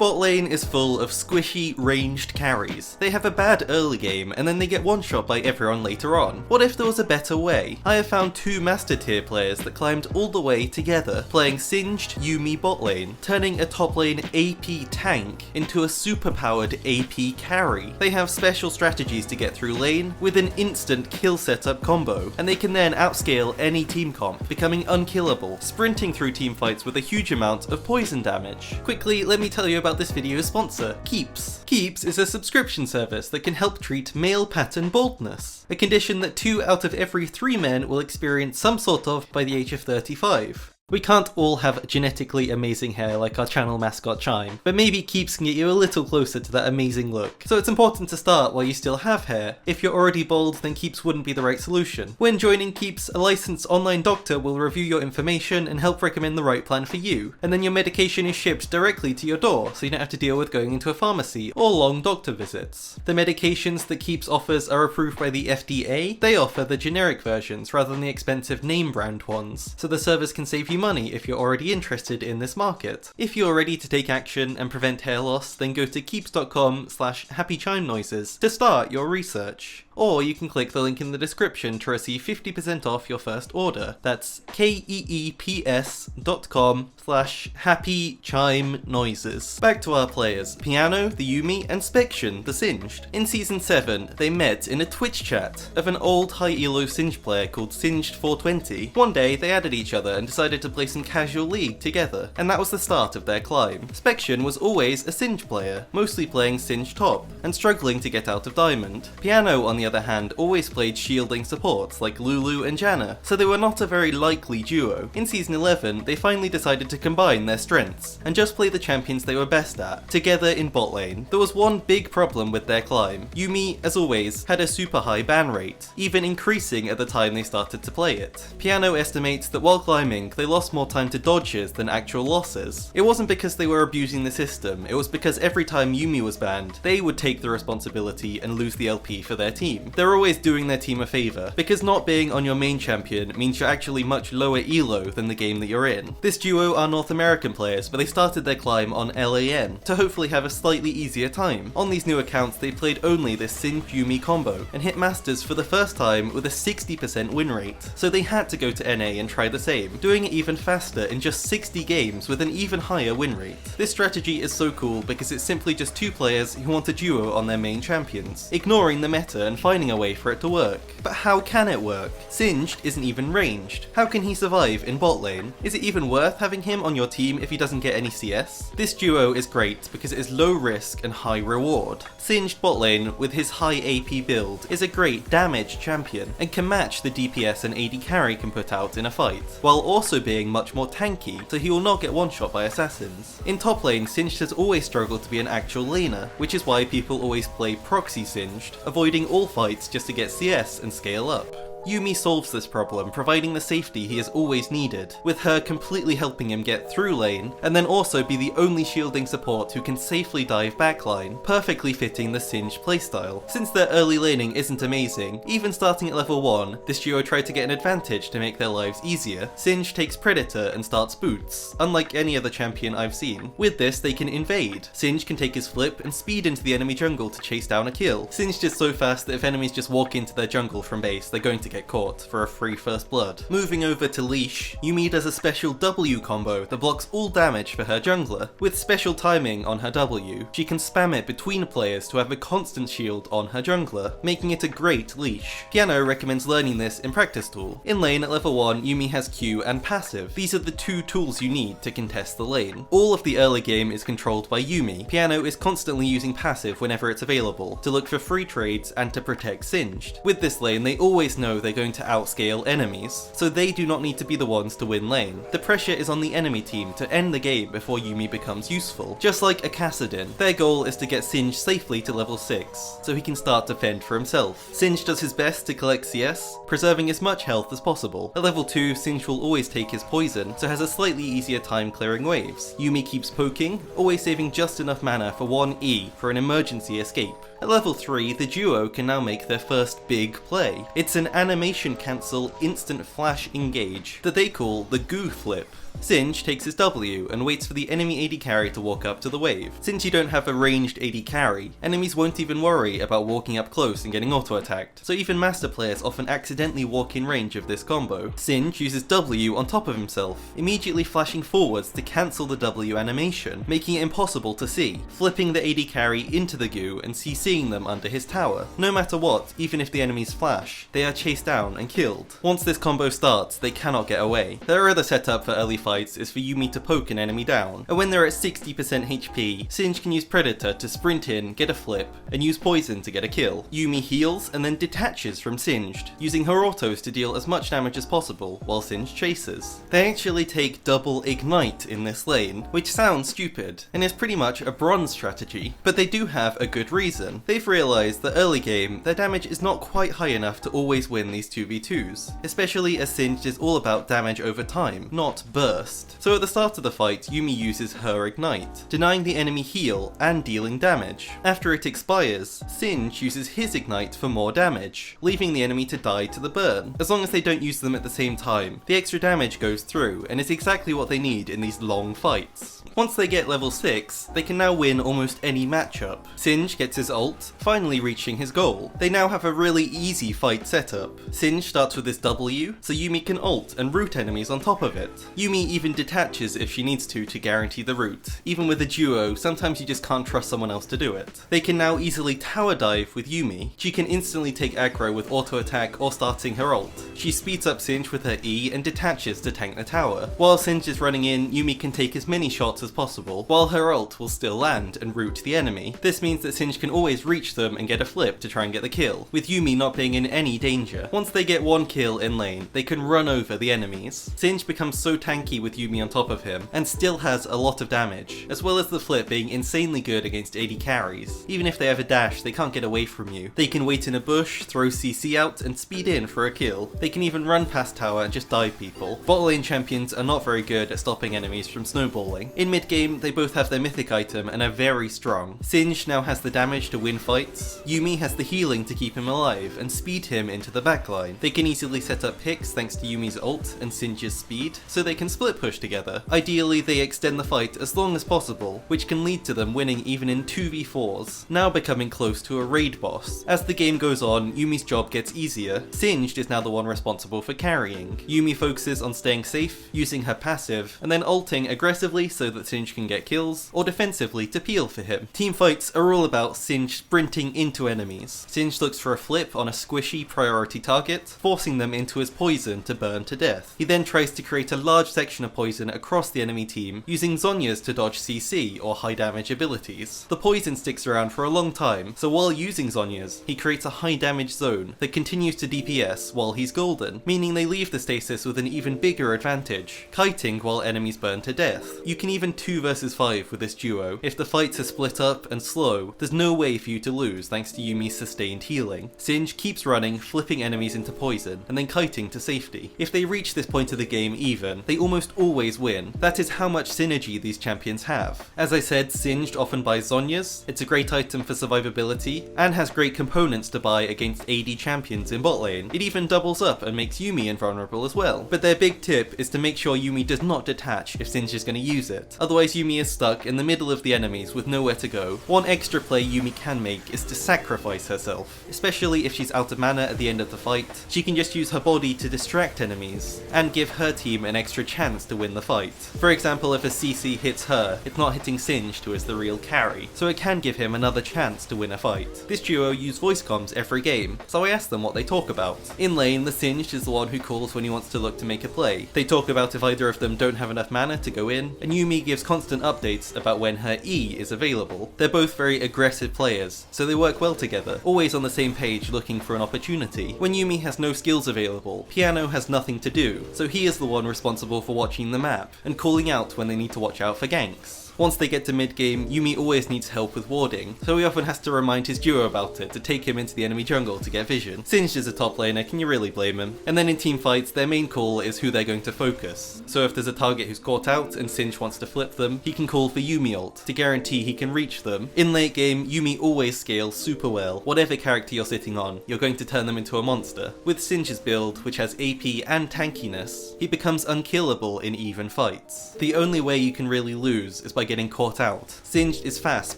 Bot lane is full of squishy, ranged carries. They have a bad early game, and then they get one-shot by everyone later on. What if there was a better way? I have found two master tier players that climbed all the way together, playing Singed Yuumi bot lane, turning a top lane AP tank into a super-powered AP carry. They have special strategies to get through lane, with an instant kill setup combo, and they can then outscale any team comp, becoming unkillable, sprinting through team fights with a huge amount of poison damage. Quickly, let me tell you about this video's sponsor, Keeps. Keeps is a subscription service that can help treat male pattern baldness, a condition that 2 out of every 3 men will experience some sort of by the age of 35. We can't all have genetically amazing hair like our channel mascot Chime, but maybe Keeps can get you a little closer to that amazing look. So it's important to start while you still have hair. If you're already bald, then Keeps wouldn't be the right solution. When joining Keeps, a licensed online doctor will review your information and help recommend the right plan for you, and then your medication is shipped directly to your door, so you don't have to deal with going into a pharmacy or long doctor visits. The medications that Keeps offers are approved by the FDA. They offer the generic versions rather than the expensive name brand ones, so the service can save you money if you're already interested in this market. If you're ready to take action and prevent hair loss, then go to keeps.com/HappyChimeNoises to start your research. Or you can click the link in the description to receive 50% off your first order. That's keeps.com/HappyChimeNoises. Back to our players, Piano, the Yuumi, and Spection, the Singed. In Season 7, they met in a Twitch chat of an old high elo Singed player called Singed420. One day, they added each other and decided to play some casual League together, and that was the start of their climb. Spection was always a Singed player, mostly playing Singed top, and struggling to get out of Diamond. Piano, on the other hand, always played shielding supports like Lulu and Janna, so they were not a very likely duo. In Season 11, they finally decided to combine their strengths, and just play the champions they were best at, together in bot lane. There was one big problem with their climb. Yuumi, as always, had a super high ban rate, even increasing at the time they started to play it. Piano estimates that while climbing, they lost more time to dodges than actual losses. It wasn't because they were abusing the system, it was because every time Yuumi was banned, they would take the responsibility and lose the LP for their team. They're always doing their team a favour, because not being on your main champion means you're actually much lower elo than the game that you're in. This duo are North American players, but they started their climb on LAN, to hopefully have a slightly easier time. On these new accounts, they played only this Singed Yuumi combo, and hit Masters for the first time with a 60% win rate. So they had to go to NA and try the same, doing it even faster in just 60 games with an even higher win rate. This strategy is so cool because it's simply just 2 players who want a duo on their main champions, ignoring the meta and finding a way for it to work. But how can it work? Singed isn't even ranged. How can he survive in bot lane? Is it even worth having him on your team if he doesn't get any CS? This duo is great because it is low risk and high reward. Singed bot lane with his high AP build is a great damage champion and can match the DPS an AD carry can put out in a fight, while also being much more tanky, so he will not get one-shot by assassins. In top lane, Singed has always struggled to be an actual laner, which is why people always play proxy Singed, avoiding all fights just to get CS and scale up. Yuumi solves this problem, providing the safety he has always needed, with her completely helping him get through lane, and then also be the only shielding support who can safely dive backline, perfectly fitting the Singed playstyle. Since their early laning isn't amazing, even starting at level 1, this duo tried to get an advantage to make their lives easier. Singed takes Predator and starts boots, unlike any other champion I've seen. With this, they can invade. Singed can take his flip and speed into the enemy jungle to chase down a kill. Singed is so fast that if enemies just walk into their jungle from base, they're going to get caught for a free first blood. Moving over to Leash, Yuumi does a special W combo that blocks all damage for her jungler. With special timing on her W, she can spam it between players to have a constant shield on her jungler, making it a great leash. Piano recommends learning this in Practice Tool. In lane at level 1, Yuumi has Q and passive. These are the 2 tools you need to contest the lane. All of the early game is controlled by Yuumi. Piano is constantly using passive whenever it's available, to look for free trades and to protect Singed. With this lane, they always know they're going to outscale enemies, so they do not need to be the ones to win lane. The pressure is on the enemy team to end the game before Yuumi becomes useful. Just like a Kassadin, their goal is to get Singed safely to level 6, so he can start to fend for himself. Singed does his best to collect CS, preserving as much health as possible. At level 2, Singed will always take his poison, so has a slightly easier time clearing waves. Yuumi keeps poking, always saving just enough mana for one E for an emergency escape. At level 3, the duo can now make their first big play. It's an animation cancel instant flash engage that they call the goo flip. Singed takes his W and waits for the enemy AD carry to walk up to the wave. Since you don't have a ranged AD carry, enemies won't even worry about walking up close and getting auto-attacked, so even master players often accidentally walk in range of this combo. Singed uses W on top of himself, immediately flashing forwards to cancel the W animation, making it impossible to see, flipping the AD carry into the goo and CCing them under his tower. No matter what, even if the enemies flash, they are chased down and killed. Once this combo starts, they cannot get away. Their other setup for early fights is for Yuumi to poke an enemy down, and when they're at 60% HP, Singed can use Predator to sprint in, get a flip, and use poison to get a kill. Yuumi heals and then detaches from Singed, using her autos to deal as much damage as possible while Singed chases. They actually take double ignite in this lane, which sounds stupid, and is pretty much a bronze strategy, but they do have a good reason. They've realised that early game, their damage is not quite high enough to always win these 2v2s, especially as Singed is all about damage over time, not burst. So at the start of the fight, Yuumi uses her ignite, denying the enemy heal and dealing damage. After it expires, Singed uses his ignite for more damage, leaving the enemy to die to the burn. As long as they don't use them at the same time, the extra damage goes through and is exactly what they need in these long fights. Once they get level 6, they can now win almost any matchup. Singed gets his ult, finally reaching his goal. They now have a really easy fight setup. Singed starts with his W, so Yuumi can ult and root enemies on top of it. Yuumi even detaches if she needs to guarantee the root. Even with a duo, sometimes you just can't trust someone else to do it. They can now easily tower dive with Yuumi. She can instantly take aggro with auto attack or starting her ult. She speeds up Singed with her E and detaches to tank the tower. While Singed is running in, Yuumi can take as many shots as possible, while her ult will still land and root the enemy. This means that Singed can always reach them and get a flip to try and get the kill, with Yuumi not being in any danger. Once they get one kill in lane, they can run over the enemies. Singed becomes so tanky with Yuumi on top of him, and still has a lot of damage, as well as the flip being insanely good against AD carries. Even if they have a dash, they can't get away from you. They can wait in a bush, throw CC out, and speed in for a kill. They can even run past tower and just dive people. Bot lane champions are not very good at stopping enemies from snowballing. In mid game, they both have their mythic item and are very strong. Singed now has the damage to win fights. Yuumi has the healing to keep him alive and speed him into the backline. They can easily set up picks thanks to Yuumi's ult and Singed's speed, so they can split push together. Ideally, they extend the fight as long as possible, which can lead to them winning even in 2v4s, now becoming close to a raid boss. As the game goes on, Yuumi's job gets easier. Singed is now the one responsible for carrying. Yuumi focuses on staying safe, using her passive, and then ulting aggressively so that Singed can get kills, or defensively to peel for him. Team fights are all about Singed sprinting into enemies. Singed looks for a flip on a squishy priority target, forcing them into his poison to burn to death. He then tries to create a large section of poison across the enemy team, using Zhonya's to dodge CC or high damage abilities. The poison sticks around for a long time, so while using Zhonya's, he creates a high damage zone that continues to DPS while he's golden, meaning they leave the stasis with an even bigger advantage, kiting while enemies burn to death. You can even 2 versus 5 with this duo. If the fights are split up and slow, there's no way for you to lose thanks to Yuumi's sustained healing. Singed keeps running, flipping enemies into poison, and then kiting to safety. If they reach this point of the game even, they almost always win. That is how much synergy these champions have. As I said, Singed often buys Zhonya's. It's a great item for survivability, and has great components to buy against AD champions in bot lane. It even doubles up and makes Yuumi invulnerable as well. But their big tip is to make sure Yuumi does not detach if Singed is going to use it. Otherwise Yuumi is stuck in the middle of the enemies with nowhere to go. One extra play Yuumi can make is to sacrifice herself, especially if she's out of mana at the end of the fight. She can just use her body to distract enemies, and give her team an extra chance to win the fight. For example, if a CC hits her, it's not hitting Singed, who is the real carry, so it can give him another chance to win a fight. This duo use voice comms every game, so I asked them what they talk about. In lane, the Singed is the one who calls when he wants to look to make a play. They talk about if either of them don't have enough mana to go in, and Yuumi gives constant updates about when her E is available. They're both very aggressive players, so they work well together, always on the same page looking for an opportunity. When Yuumi has no skills available, Piano has nothing to do, so he is the one responsible for watching the map, and calling out when they need to watch out for ganks. Once they get to mid-game, Yuumi always needs help with warding, so he often has to remind his duo about it to take him into the enemy jungle to get vision. Singed is a top laner, can you really blame him? And then in team fights, their main call is who they're going to focus. So if there's a target who's caught out and Singed wants to flip them, he can call for Yuumi ult to guarantee he can reach them. In late game, Yuumi always scales super well. Whatever character you're sitting on, you're going to turn them into a monster. With Singed's build, which has AP and tankiness, he becomes unkillable in even fights. The only way you can really lose is by getting caught out. Singed is fast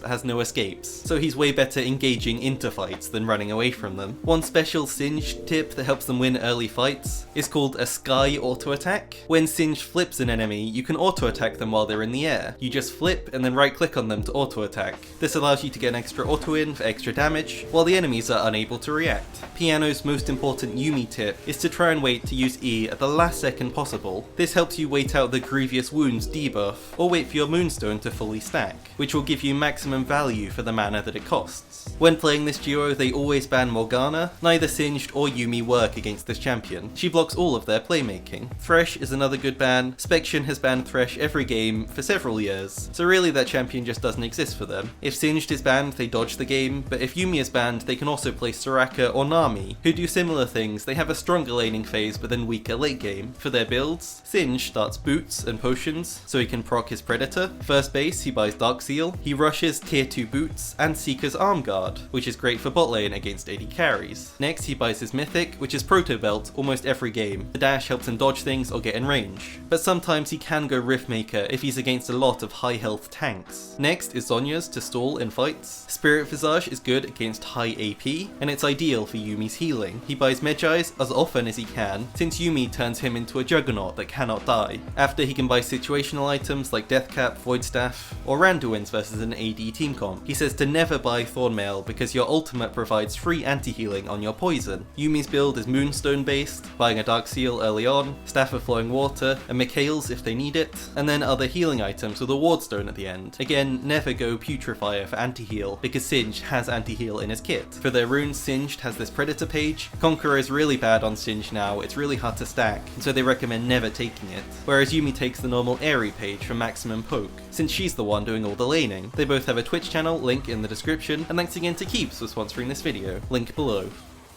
but has no escapes, so he's way better engaging into fights than running away from them. One special Singed tip that helps them win early fights is called a sky auto attack. When Singed flips an enemy, you can auto attack them while they're in the air. You just flip and then right click on them to auto attack. This allows you to get an extra auto in for extra damage, while the enemies are unable to react. Piano's most important YUUMI tip is to try and wait to use E at the last second possible. This helps you wait out the Grievous Wounds debuff, or wait for your Moonstone to fully stack, which will give you maximum value for the mana that it costs. When playing this duo, they always ban Morgana. Neither Singed or Yuumi work against this champion. She blocks all of their playmaking. Thresh is another good ban. Spection has banned Thresh every game for several years, so really that champion just doesn't exist for them. If Singed is banned, they dodge the game, but if Yuumi is banned, they can also play Soraka or Nami, who do similar things. They have a stronger laning phase but then weaker late game. For their builds, Singed starts boots and potions, so he can proc his Predator. First base, he buys Darkseal. He rushes tier 2 boots and Seeker's Arm Guard, which is great for bot lane against AD carries. Next, he buys his Mythic, which is Proto Belt almost every game. The dash helps him dodge things or get in range, but sometimes he can go Riftmaker if he's against a lot of high health tanks. Next is Zhonya's to stall in fights. Spirit Visage is good against high AP, and it's ideal for Yuumi's healing. He buys Medjai's as often as he can, since Yuumi turns him into a juggernaut that cannot die. After, he can buy situational items like Deathcap, Void Staff, or Randuin's versus an AD team comp. He says to never buy Thornmail because your ultimate provides free anti-healing on your poison. Yuumi's build is Moonstone based, buying a Darkseal early on, Staff of Flowing Water, and Mikhail's if they need it, and then other healing items with a Wardstone at the end. Again, never go Putrefier for anti-heal, because Singed has anti-heal in his kit. For their runes, Singed has this Predator page. Conqueror is really bad on Singed now, it's really hard to stack, and so they recommend never taking it, whereas Yuumi takes the normal Airy page for maximum poke, since she's the one doing all the laning. They both have a Twitch channel, link in the description, and thanks again to Keeps for sponsoring this video, link below.